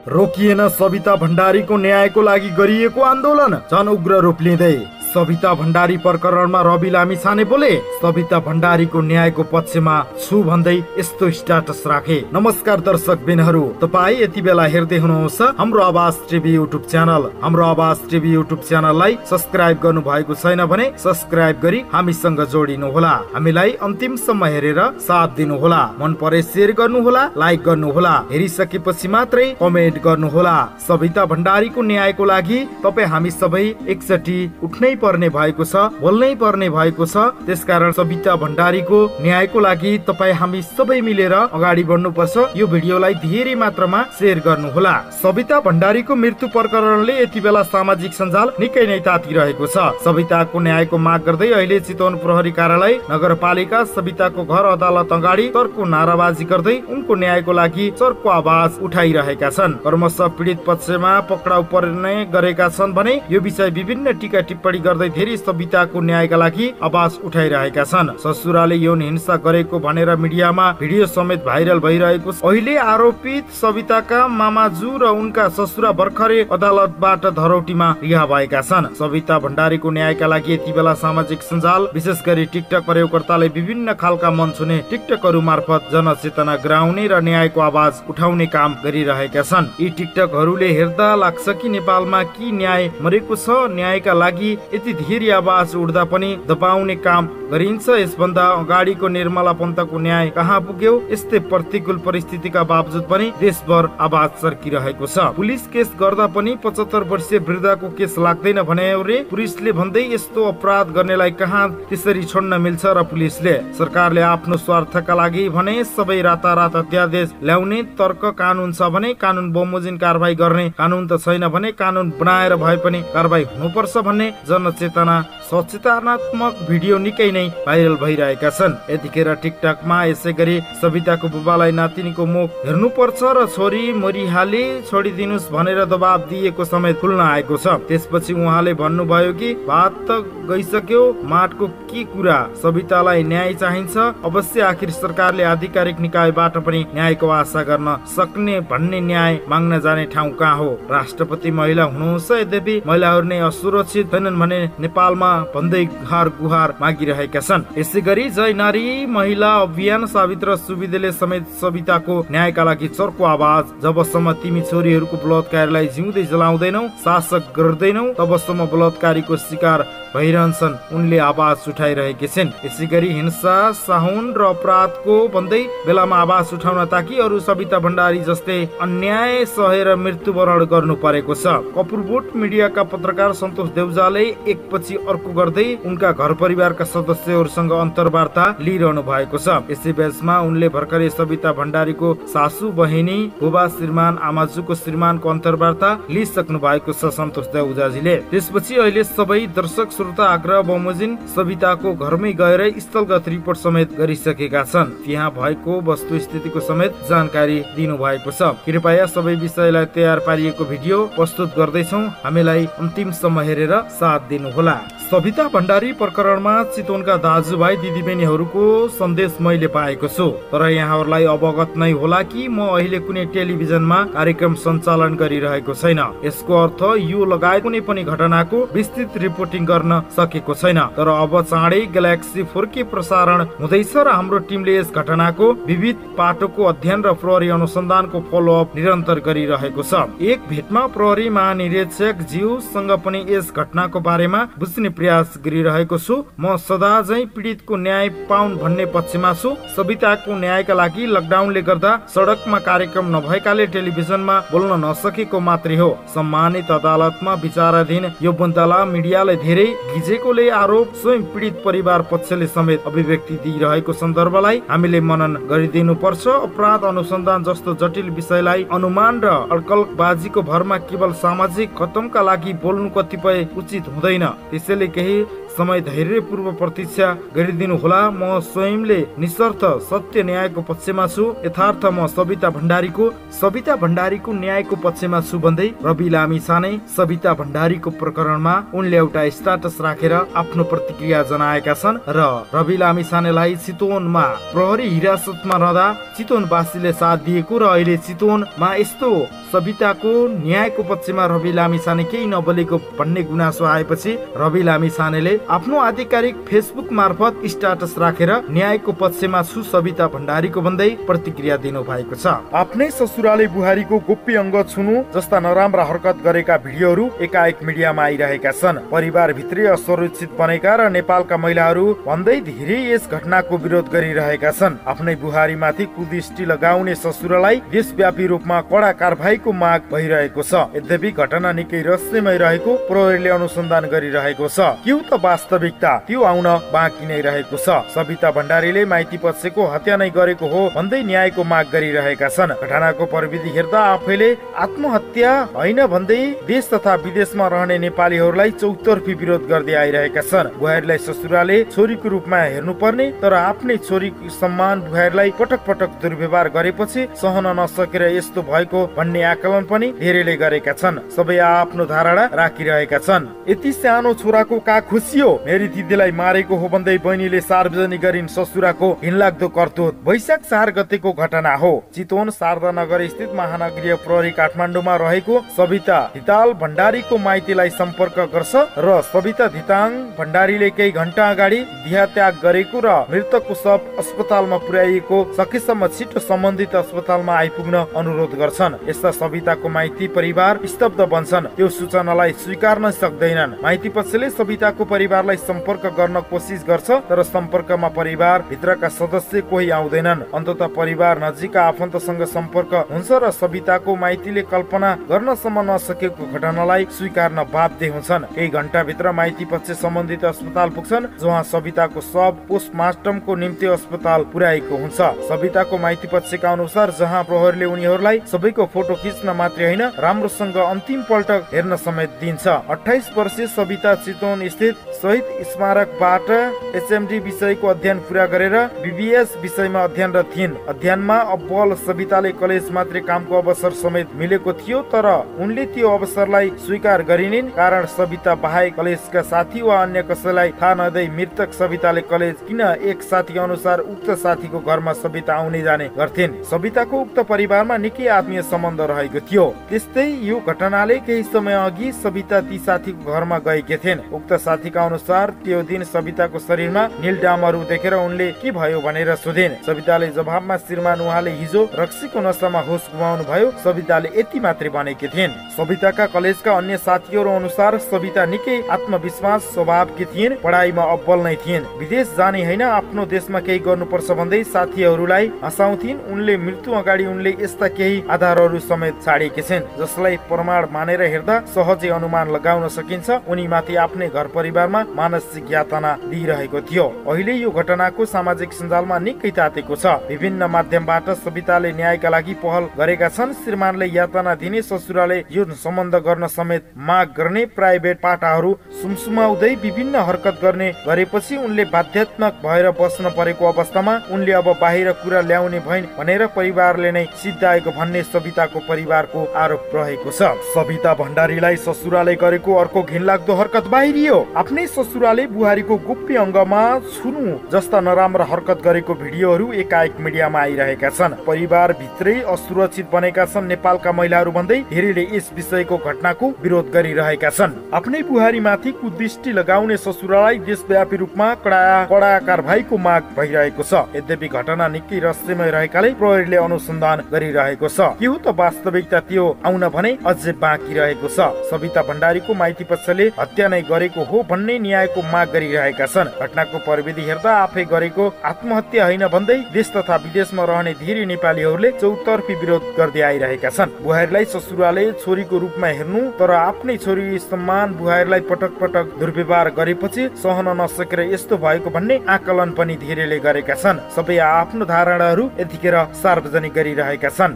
रोकिएन सविता भण्डारीको न्यायको लागि गरिएको आन्दोलन, जन उग्र रूप लिँदै। सविता भण्डारी प्रकरणमा रवि लामिछाने बोले, सविता भण्डारीको न्यायको पक्षमा छु भन्दै यस्तो स्ट्याटस राखे। नमस्कार दर्शक बिनहरू, तपाईँ यति बेला हेर्दै हुनुहुन्छ हाम्रो आवाज टिभी युट्युब च्यानल। हाम्रो आवाज टिभी युट्युब च्यानललाई सब्स्क्राइब गर्नु भएको छैन भने सब्स्क्राइब गरी हामीसँग जोडिनु होला। हामीलाई अन्तिमसम्म हेरेर साथ दिनु होला। मन परे शेयर गर्नु होला, लाइक गर्नु होला, हेरिसकेपछि मात्रै कमेन्ट गर्नु होला। सविता भण्डारीको न्यायको लागि तपाईँ हामी सबै एकचोटि उठ्नै पर्ने भएको छ, बोल्नै पर्ने भएको छ। त्यसकारण सविता भण्डारीको न्यायको लागि तपाईँ हामी सबै मिलेर अगाडि बढ्नुपर्छ। यो भिडियोलाई धेरै मात्रामा शेयर गर्नुहोला। सविता भण्डारीको मृत्यु प्रकरणले यति बेला सामाजिक सञ्जाल निकै नै तातिरहेको छ। सविताको न्यायको माग गर्दै अहिले चितवन प्रहरी कार्यालय, नगरपालिका, सविताको घर अदालत अगाडि चर्को नाराबाजी गर्दै उनको न्यायको लागि चर्को आवाज उठाइरहेका छन्। क्रमशः पीडित पक्षमा पक्राउ पर्ने गरेका छन् भने यो विषय विभिन्न टीका टिप्पणी गर्दै धेरै सविताको न्यायका लागि आवाज उठाइरहेका छन्। ससुराले यौन हिंसा गरेको भनेर मिडियामा भिडियो समेत भाइरल भइरहेको छ। अहिले आरोपित सविताका मामाजू र उनका ससुरा भर्खरै अदालतबाट धरौटीमा रिहा भएका छन्। सविता भण्डारीको न्यायका लागि यति बेला सामाजिक सञ्जाल, विशेष गरी टिकटक प्रयोगकर्ताले विभिन्न खालका मन छुने टिकटकहरू मार्फत जनचेतना गराउने र न्यायको आवाज उठाउने काम गरिरहेका छन्। यी टिकटकहरूले हेर्दा लाग्छ कि नेपालमा कि न्याय मरेको छ। न्यायका लागि यति धेरै आवाज उठ्दा पनि दबाउने काम गरिन्छ। यसभन्दा अगाडिको निर्मला पन्तको न्याय कहाँ पुग्यो? यस्तै प्रतिकूल परिस्थितिका बावजुद पनि देशभर आवाज चर्किरहेको छ। पुलिस केस गर्दा पनि 75 वर्षीय वृद्धको केस लाग्दैन भने रे पुलिसले भन्दै यस्तो अपराध गर्नेलाई कहाँ त्यसरी छोड्न मिल्छ र पुलिसले सरकारले आफ्नो स्वार्थका लागि भने सबै रातारात अध्यादेश ल्याउने तर्क कानुन छ भने कानुन बमोजिम कारबाही गर्ने, कानुन त छैन भने कानुन बनाएर भए पनि कारबाही हुनुपर्छ भन्ने जनचेतना सचेतनात्मक भिडियो निकै नै भाइरल भइरहेका छन्। यतिखेर टिकटकमा यसै गरी सविताको बुबालाई नातिनीको मुख हेर्नुपर्छ र छोरी मरिहाले छोडिदिनुस् भनेर दबाब दिएको समेत खुल्न आएको छ। त्यसपछि उहाँले भन्नुभयो कि बात त गइसक्यो, माटको के कुरा, सवितालाई न्याय चाहिन्छ। अवश्य आखिर सरकारले आधिकारिक निकायबाट पनि न्यायको आशा गर्न सक्ने भन्ने न्याय माग्न जाने ठाउँ कहाँ हो? राष्ट्रपति महिला हुनुहुन्छ, यद्यपि महिलाहरू नै असुरक्षित छैनन् भने नेपालमा भन्दै घर गुहार मागिरहेका छन्। यसै गरी जय नारी महिला अभियान सावित्र सुविदेले समेत सविताको न्यायका लागि चर्को आवाज, जबसम्म तिमी छोरीहरूको बलात्कारलाई जिउँदै जलाउँदैनौ, शासक गर्दैनौ, तबसम्म बलात्कारीको शिकार भइरहन्छन्, उनले आवाज उठाइरहेकी छिन्। यसै गरी हिंसा, साहुन र अपराधको भन्दै बेलामा आवाज उठाउन ताकि अरू सविता भण्डारी जस्तै अन्याय सहेर मृत्युवरण गर्नु परेको छ। कपुरबोट मिडियाका पत्रकार सन्तोष देउजाले एकपछि अर्को गर्दै उनका घर परिवारका सदस्यहरूसँग अन्तर्वार्ता लिइरहनु भएको छ। यसै बेचमा उनले भर्खरै सविता भण्डारीको सासू, बहिनी, बुबा, श्रीमान, आमाजुको श्रीमानको अन्तर्वार्ता लिइसक्नु भएको छ सन्तोष देउजाजीले। त्यसपछि अहिले सबै दर्शक श्रोता आग्रह बमोजिम सविताको घरमै गएर स्थलगत रिपोर्ट समेत गरिसकेका छन्। त्यहाँ भएको वस्तुस्थितिको समेत जानकारी दिनु भएको छ। कृपया सबै विषयलाई तयार पारिएको भिडियो प्रस्तुत गर्दैछौ, हामीलाई अन्तिमसम्म हेरेर साथ दिनु होला। सविता भण्डारी प्रकरणमा चितवनका दाजुभाइ दिदीबहिनीहरूको सन्देश मैले पाएको छु, तर यहाँहरूलाई अवगत नै होला कि म अहिले कुनै टेलिभिजनमा कार्यक्रम सञ्चालन गरिरहेको छैन। यसको अर्थ यो लगायत कुनै पनि घटनाको विस्तृत रिपोर्टिङ गर्न सकेको छैन। तर अब चाँडै ग्यालेक्सी 4K प्रसारण हुँदैछ र हाम्रो टिमले यस घटनाको विविध पाटोको अध्ययन र प्रहरी अनुसन्धानको फलोअप निरन्तर गरिरहेको छ। एक भेटमा प्रहरी महानिरीक्षक ज्यूसँग पनि यस घटनाको बारेमा बुझ्ने प्रयास गरिरहेको छु। म सदा झै पीडितको न्याय पाउन् भन्ने पक्षमा छु। सविताको न्यायका लागि लकडाउनले गर्दा सडकमा कार्यक्रम नभएकाले टेलिभिजनमा बोल्न नसकेको मात्रै हो। सम्मानित अदालतमा विचाराधीन यो मुद्दालाई मिडियाले धेरै गिजेकोले आरोप स्वयं पीडित परिवार पक्षले समेत अभिव्यक्ति दिइरहेको सन्दर्भलाई हामीले मनन गरिदिनु पर्छ। अपराध अनुसन्धान जस्तो जटिल विषयलाई अनुमान र अड्कलबाजीको भरमा केवल सामाजिक खतमका लागि बोल्नु कतिपय उचित हुँदैन। त्यसैले केही समय धैर्यपूर्वक प्रतीक्षा गरिदिनु होला। म स्वयंले निशर्त सत्य न्यायको पक्षमा छु। यथार्थ म सविता भण्डारीको न्यायको पक्षमा छु भन्दै रवि लामिछाने सविता भण्डारीको प्रकरणमा उनले एउटा स्ट्याटस राखेर आफ्नो प्रतिक्रिया जनाएका छन् र रवि लामिछानेलाई चितवनमा प्रहरी हिरासतमा रहँदा चितवनवासीले साथ दिएको र अहिले चितवनमा यस्तो सबिताको न्यायको पक्षमा रवि लामिछाने केही नबोलेको भन्ने गुनासो आएपछि रवि लामिछानेले आफ्नो आधिकारिक फेसबुक मार्फत स्ट्याटस राखेर न्यायको पक्षमा छु सबिता भण्डारीको भन्दै प्रतिक्रिया दिनु भएको छ। आफ्नै ससुराले बुहारीको गोप्य अङ्ग छुनु जस्ता नराम्रा हरकत गरेका भिडियोहरू एकाएक मिडियामा आइरहेका छन्। परिवार भित्रै असुरक्षित बनेका र नेपालका महिलाहरू भन्दै धेरै यस घटनाको विरोध गरिरहेका छन्। आफ्नै बुहारीमाथि कुदृष्टि लगाउने ससुरालाई देशव्यापी रूपमा कडा कारबाहीको माग भइरहेको छ। यद्यपि घटना निकै रहस्यमय रहेको प्रहरीले अनुसन्धान गरिरहेको छ। के त वास्तविकता त्यो आउन बाँकी नै रहेको छ। सबिता भण्डारीले माइती पक्षको हत्या नै गरेको हो भन्दै न्यायको माग गरिरहेका छन्। घटनाको प्रविधि हेर्दा आफैले आत्महत्या होइन भन्दै देश तथा विदेशमा रहने नेपालीहरूलाई चौतर्फी विरोध गर्दै आइरहेका छन्। बुहारीलाई ससुराले छोरीको रूपमा हेर्नुपर्ने तर आफ्नै छोरीको सम्मान बुहारीलाई पटक पटक दुर्व्यवहार गरेपछि सहन नसकेर यस्तो भएको भन्ने आकलन पनि धेरैले गरेका छन्। सबै आफ्नो धारणा राखिरहेका छन्। यति सानो छोराको का खुसी हो, मेरी दिदीलाई मारेको हो भन्दै बहिनीले सार्वजनिक गरिन् ससुराको घिनलाग्दो करतुत। वैशाख 4 गतेको घटना हो। चितवन शारदा नगर स्थित महानगरीय प्रहरी काठमाडौँमा रहेको सबिता धिताल भण्डारीको माइतीलाई सम्पर्क गर्छ र सबिता धिताङ भण्डारीले केही घण्टा अगाडि देहत्याग गरेको र मृतकको शव अस्पतालमा पुर्याइएको सकेसम्म छिटो सम्बन्धित अस्पतालमा आइपुग्न अनुरोध गर्छन्। यस्ता सबिताको माइती परिवार स्तब्ध बन्छन्। त्यो सूचनालाई स्वीकार्न सक्दैनन्। माइती पक्षले सबिताको परिवारलाई सम्पर्क गर्न कोसिस गर्छ तर सम्पर्कमा परिवार भित्रका सदस्य कोही आउँदैनन्। अन्ततः परिवार नजिकका आफन्तसँग सम्पर्क हुन्छ र सबिताको माइतीले कल्पना गर्नसम्म नसकेको घटनालाई स्वीकार्न बाध्य हुन्छन्। केही घण्टा भित्र माइती पक्ष सम्बन्धित अस्पताल पुग्छन् जहाँ सबिताको शव पोस्टमार्टमको निम्ति अस्पताल पुर्याएको हुन्छ। सबिताको माइती पक्षका अनुसार जहाँ प्रहरीले उनीहरूलाई सबैको फोटो खिच्न मात्रै होइन राम्रोसँग अन्तिम पल्ट हेर्न समेत दिन्छ। 28 वर्षीय सबिता चितवन स्थित शहीद स्मारकबाट एचएमडी विषयको अध्ययन पूरा गरेर बीबीएस विषयमा अध्ययनरत थिइन्। अध्ययनमा अब्बल सबिताले कलेज मात्रै कामको अवसर समेत मिलेको थियो तर उनले त्यो अवसरलाई स्वीकार गरिनिन् कारण सबिता बाहेक कलेजका साथी वा अन्य कसैलाई थाहा नदै मृतक सबिताले कलेज किन एक साथी अनुसार उक्त साथीको घरमा सबिता आउने जाने गर्थिन्। सबिताको उक्त परिवारमा निकै आत्मीय सम्बन्ध रहेको थियो। त्यस्तै यो घटनाले केही समय अघि सबिता ती साथीको घरमा गएकी थिइन्। उक्त साथीका अनुसार त्यो दिन सबिताको शरीरमा नील डामहरू देखेर उनले के भयो भनेर सोधिन्। सबिताले जवाबमा श्रीमान उहाँले हिजो रक्सीको नशामा होस गुमाउनु भयो सबिताले यति मात्रै भनेकी थिइन्। सबिताका कलेजका अन्य साथीहरू अनुसार सबिता निकै आत्मविश्वास स्वभावकी थिइन्। पढाइमा अब्बल नै थिइन्। विदेश जाने होइन आफ्नो देशमा केही गर्नुपर्छ भन्दै साथीहरूलाई हँसाउँथिन्। उनले मृत्यु अगाडि उनले यस्ता केही आधारहरू समेत छाडेकी छिन् जसलाई प्रमाण मानेर हेर्दा सहजै अनुमान लगाउन सकिन्छ उनी माथि आफ्नै घर परिवारमा मानसिक यातना दिइरहेको थियो। अहिले यो घटनाको सामाजिक सञ्जालमा निकै तातेको छ। विभिन्न माध्यमबाट सबिताले न्यायका लागि पहल गरेका छन्। श्रीमानले यातना दिने ससुराले यो सम्बन्ध गर्न समेत माग गर्ने प्राइभेट पाटाहरू सुमसुमाउँदै विभिन्न हरकत गर्ने गरेपछि उनले बाध्यात्मक भएर बस्न परेको अवस्थामा उनले अब बाहिर कुरा ल्याउने भइन् भनेर परिवारले नै सिद्धाएको भन्ने सबिताको परिवारको आरोप रहेको छ। सबिता भण्डारीलाई ससुराले गरेको अर्को घिनलाग्दो हरकत बाहिरियो। आफ्नै ससुराले बुहारीको गोप्य अङ्गमा छुनु जस्ता नराम्रा हरकत गरेको भिडियोहरू एकाएक मिडियामा आइरहेका छन्। परिवार भित्रै असुरक्षित बनेका छन् नेपालका महिलाहरू भन्दै धेरैले यस विषयको घटनाको विरोध गरिरहेका छन्। आफ्नै बुहारीमाथि कुदृष्टि लगाउने ससुरालाई देशव्यापी रूपमा कडा कारबाहीको माग भइरहेको छ। यद्यपि घटना निकै रहस्यमय रहेकाले प्रहरीले अनुसन्धान गरिरहेको छ। के हो त वास्तविकता त्यो आउन भने अझै बाँकी रहेको छ। सबिता भण्डारीको माइती पक्षले हत्या नै गरेको हो भन्ने न्यायको माग गरिरहेका छन्। घटनाको प्रविधि हेर्दा आफै गरेको आत्महत्या होइन भन्दै देश तथा विदेशमा रहने धेरै नेपालीहरूले चौतर्फी विरोध गर्दै आइरहेका छन्। बुहारीलाई ससुराले छोरीको रूपमा हेर्नु तर आफ्नै छोरी सम्मान बुहारीलाई पटक पटक दुर्व्यवहार गरेपछि सहन नसकेर यस्तो भएको भन्ने आकलन पनि धेरैले गरेका छन्। सबै आफ्नो धारणाहरू यतिखेर सार्वजनिक गरिरहेका छन्।